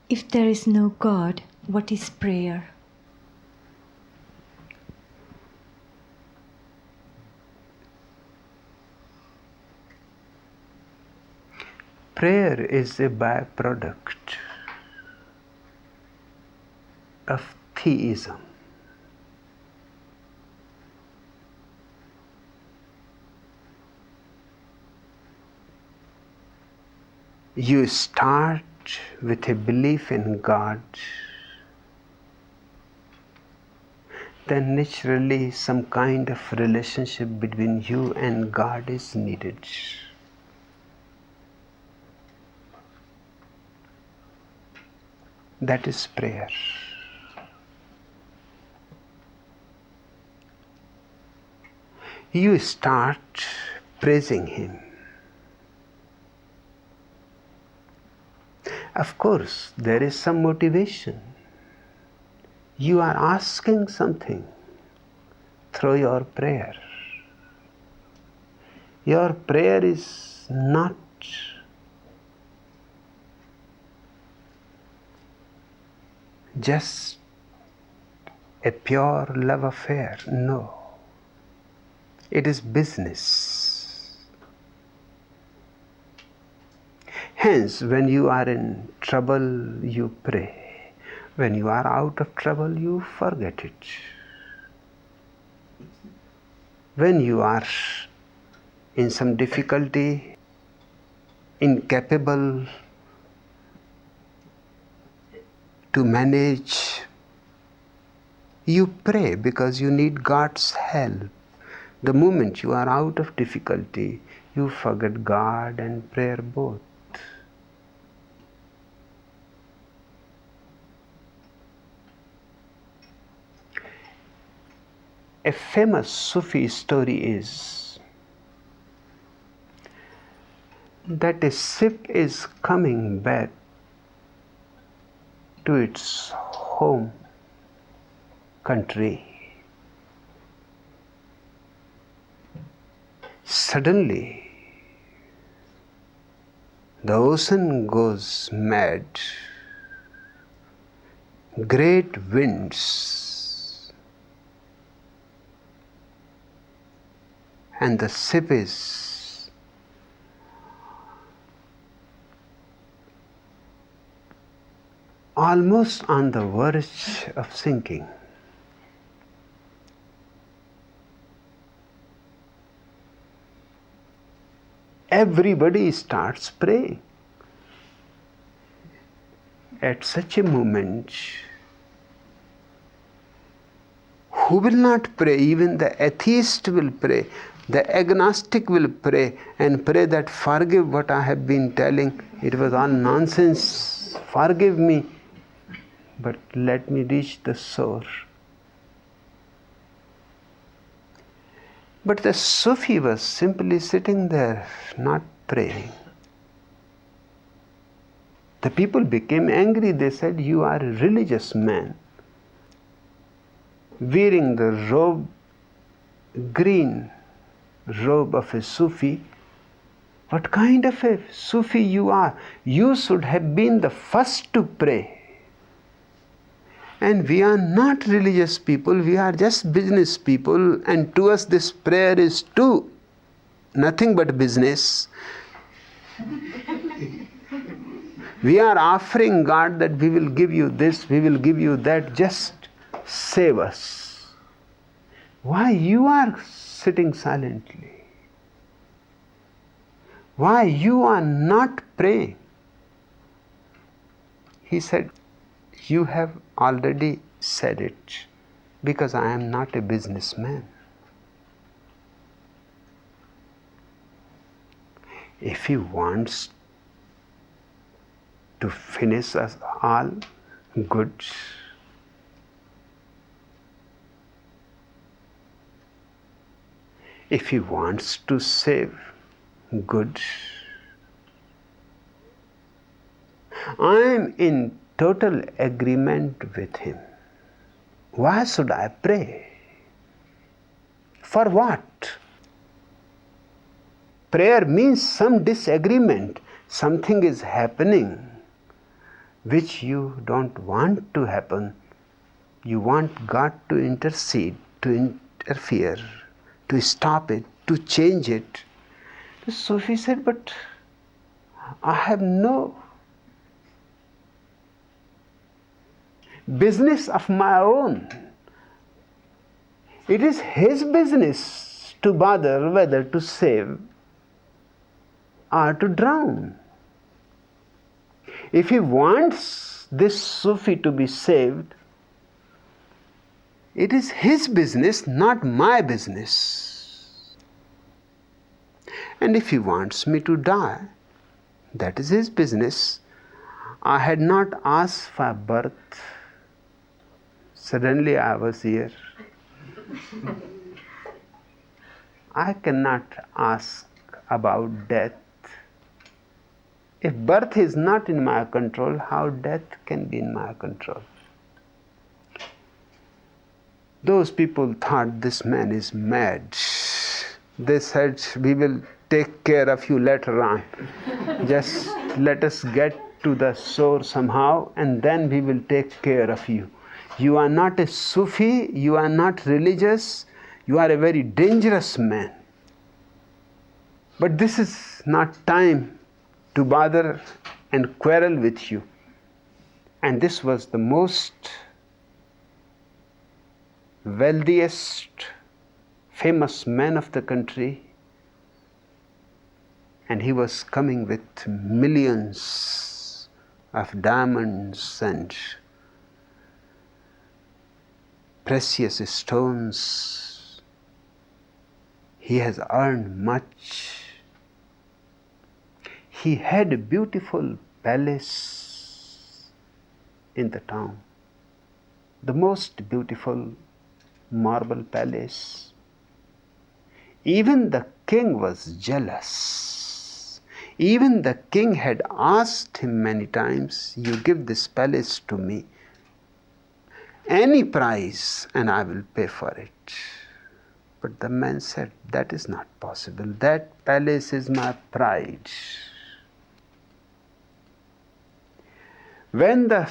If there is no God, what is prayer? Prayer is a byproduct of theism. You start with a belief in God, then naturally some kind of relationship between you and God is needed. That is prayer. You start praising Him. Of course, there is some motivation. You are asking something through your prayer. Your prayer is not just a pure love affair. No. It is business. Hence, when you are in trouble, you pray. When you are out of trouble, you forget it. When you are in some difficulty, incapable to manage, you pray because you need God's help. The moment you are out of difficulty, you forget God and prayer both. A famous Sufi story is that a ship is coming back to its home country. Suddenly, the ocean goes mad. Great winds, and the ship is almost on the verge of sinking. Everybody starts praying. At such a moment, who will not pray? Even the atheist will pray. The agnostic will pray and pray that forgive what I have been telling. It was all nonsense. Forgive me, but let me reach the shore. But the Sufi was simply sitting there, not praying. The people became angry. They said, "You are a religious man, wearing the robe, green robe of a Sufi. What kind of a Sufi you are? You should have been the first to pray. And we are not religious people, we are just business people, and to us this prayer is too nothing but business. We are offering God that we will give you this, we will give you that, just save us. Why you are sitting silently? Why you are not praying?" He said, "You have already said it, because I am not a businessman. If He wants to finish us all, good. If He wants to save, good. I am in total agreement with Him. Why should I pray? For what? Prayer means some disagreement. Something is happening which you don't want to happen. You want God to intercede, to interfere, to stop it, to change it. The Sufi said, but I have no business of my own. It is his business to bother whether to save or to drown. If he wants this Sufi to be saved, it is his business, not my business. And if he wants me to die, that is his business. I had not asked for birth. Suddenly I was here. I cannot ask about death. If birth is not in my control, how death can be in my control? Those people thought this man is mad. They said, we will take care of you later on. Just let us get to the shore somehow and then we will take care of you. You are not a Sufi, you are not religious, you are a very dangerous man. But this is not time to bother and quarrel with you. And this was the most wealthiest, famous man of the country, and he was coming with millions of diamonds and precious stones. He has earned much. He had a beautiful palace in the town, the most beautiful marble palace. Even the king was jealous. Even the king had asked him many times, you give this palace to me, any price, and I will pay for it. But the man said, that is not possible. That palace is my pride. When the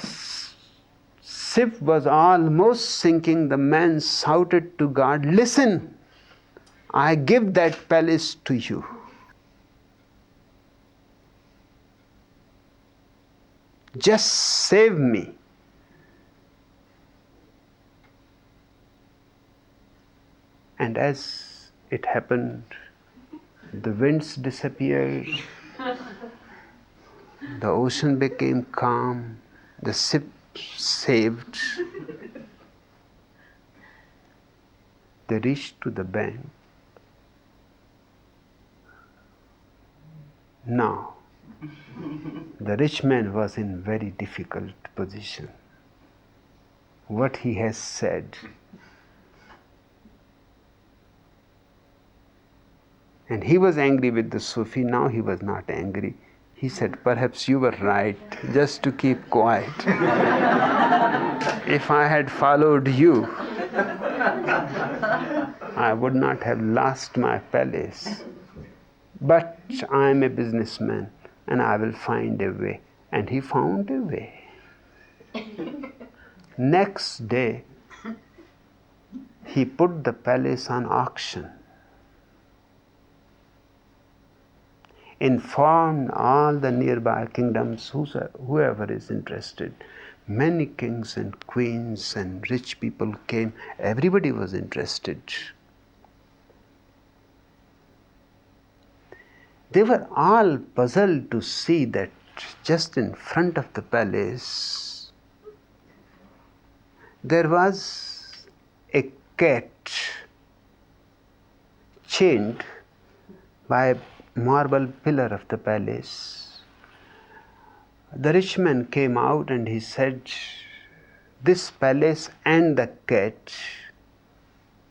ship was almost sinking, the man shouted to God, listen, I give that palace to you. Just save me. And as it happened, the winds disappeared, the ocean became calm, the ship saved. They reached to the bank. Now, the rich man was in very difficult position. What he has said, and he was angry with the Sufi. Now he was not angry. He said, perhaps you were right, just to keep quiet. If I had followed you, I would not have lost my palace. But I am a businessman and I will find a way. And he found a way. Next day, he put the palace on auction. Informed all the nearby kingdoms, whoever is interested. Many kings and queens and rich people came. Everybody was interested. They were all puzzled to see that just in front of the palace there was a cat chained by a marble pillar of the palace. The rich man came out and he said, this palace and the cat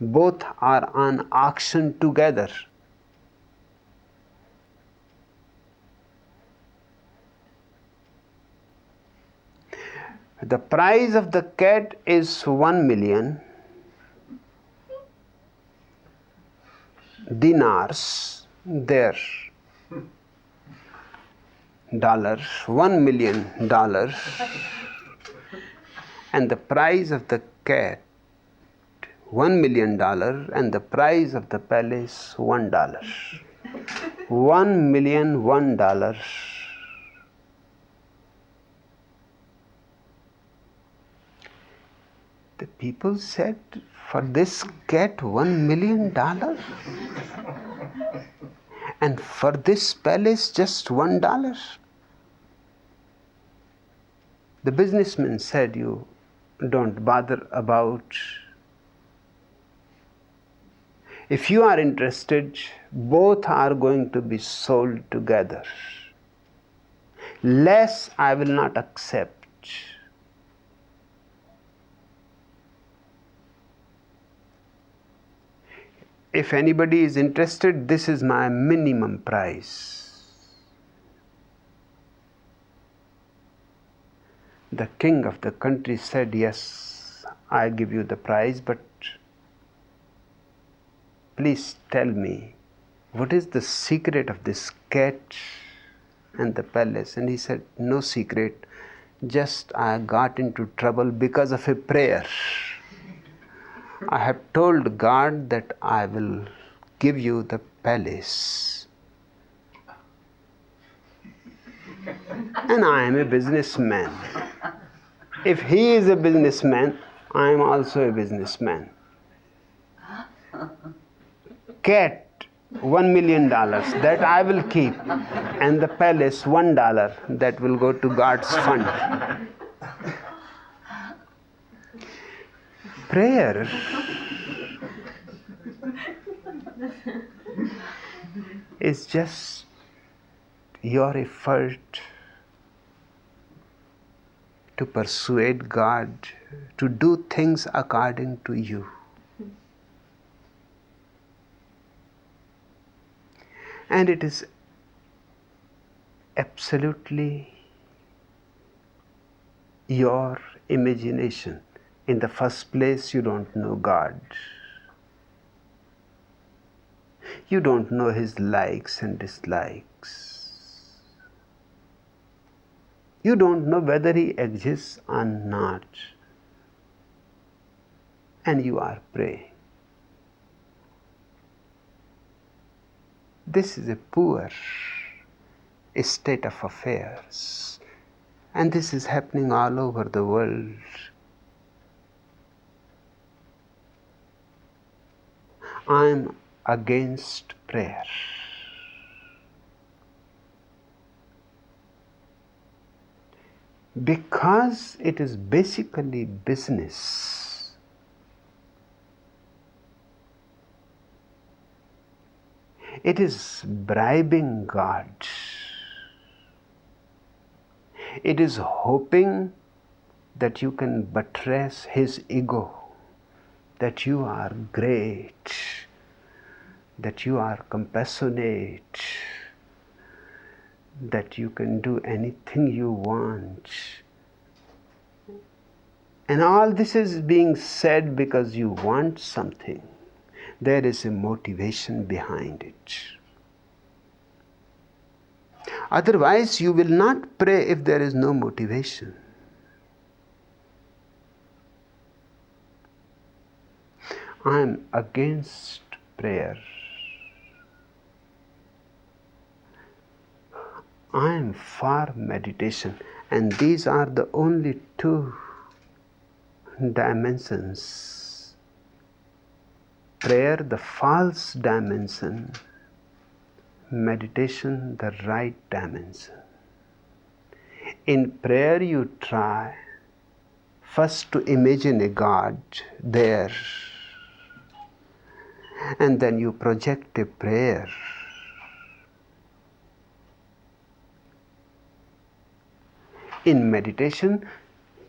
both are on auction together. The price of the cat is 1 million dinars there. $1 million, and the price of the cat $1 million, and the price of the palace $1. $1 million, $1. The people said, for this cat $1 million, and for this palace just $1. The businessman said, you don't bother about. If you are interested, both are going to be sold together. Less I will not accept. If anybody is interested, this is my minimum price. The king of the country said, yes, I give you the price, but please tell me, what is the secret of this cat and the palace? And he said, no secret, just I got into trouble because of a prayer. I have told God that I will give you the palace. And I am a businessman. If he is a businessman, I am also a businessman. Cat, $1 million, that I will keep. And the palace, $1, that will go to God's fund. Prayer is just your effort to persuade God to do things according to you. And it is absolutely your imagination. In the first place, you don't know God. You don't know His likes and dislikes. You don't know whether He exists or not. And you are praying. This is a poor state of affairs. And this is happening all over the world. I am against prayer. Because it is basically business. It is bribing God. It is hoping that you can buttress His ego, that you are great, that you are compassionate, that you can do anything you want. And all this is being said because you want something. There is a motivation behind it. Otherwise, you will not pray if there is no motivation. I am against prayer. I am for meditation, and these are the only two dimensions. Prayer, the false dimension; meditation, the right dimension. In prayer, you try first to imagine a God there, and then you project a prayer. In meditation,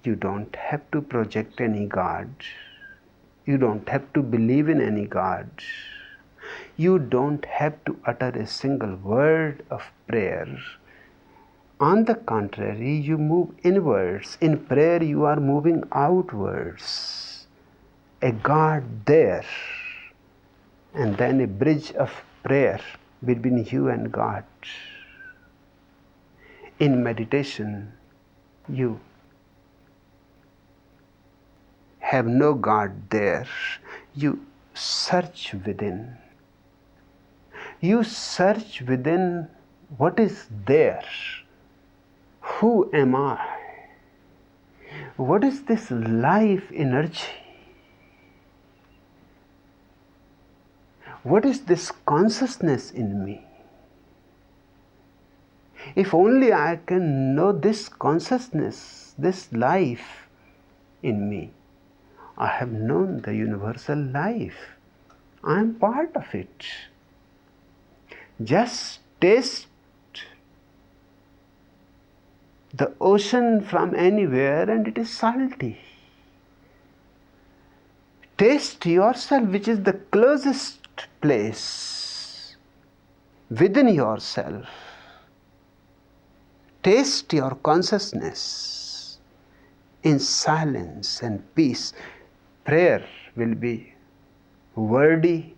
you don't have to project any God. You don't have to believe in any God. You don't have to utter a single word of prayer. On the contrary, you move inwards. In prayer, you are moving outwards. A God there, and then a bridge of prayer between you and God. In meditation, you have no God there. You search within. You search within what is there. Who am I? What is this life energy? What is this consciousness in me? If only I can know this consciousness, this life in me, I have known the universal life. I am part of it. Just taste the ocean from anywhere and it is salty. Taste yourself, which is the closest place within yourself. Taste your consciousness in silence and peace. Prayer will be wordy.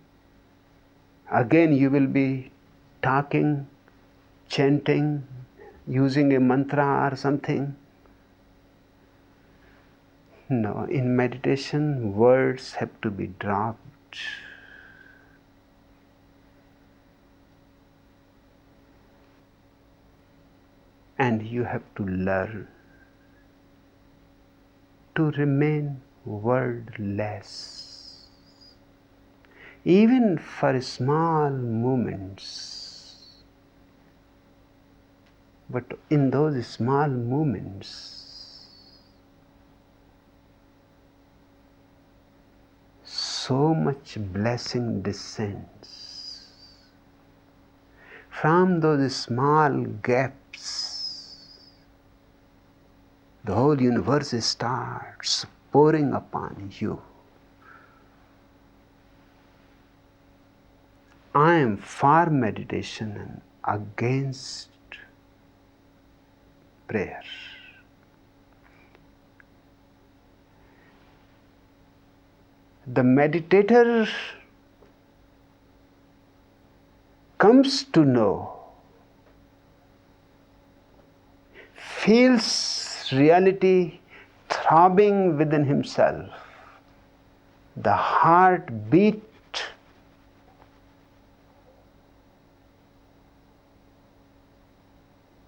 Again, you will be talking, chanting, using a mantra or something. No, in meditation, words have to be dropped. And you have to learn to remain wordless. Even for small moments. But in those small moments, so much blessing descends. From those small gaps, the whole universe starts pouring upon you. I am for meditation and against prayer. The meditator comes to know, feels reality throbbing within himself, the heartbeat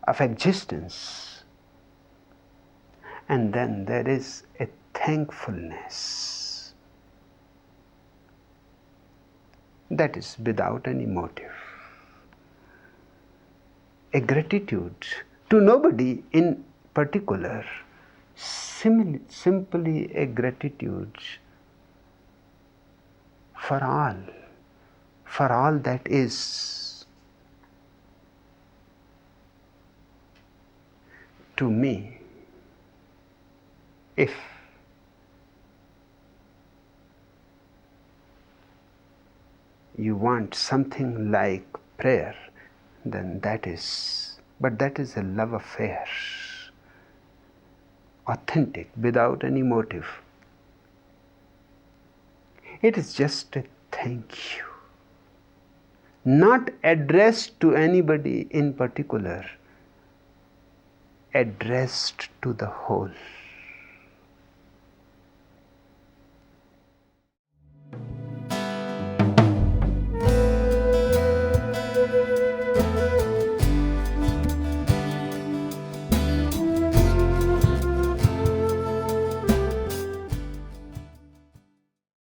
of existence, and then there is a thankfulness that is without any motive, a gratitude to nobody in particular, simply a gratitude for all that is. To me, if you want something like prayer, then that is a love affair, authentic, without any motive. It is just a thank you, not addressed to anybody in particular, addressed to the whole.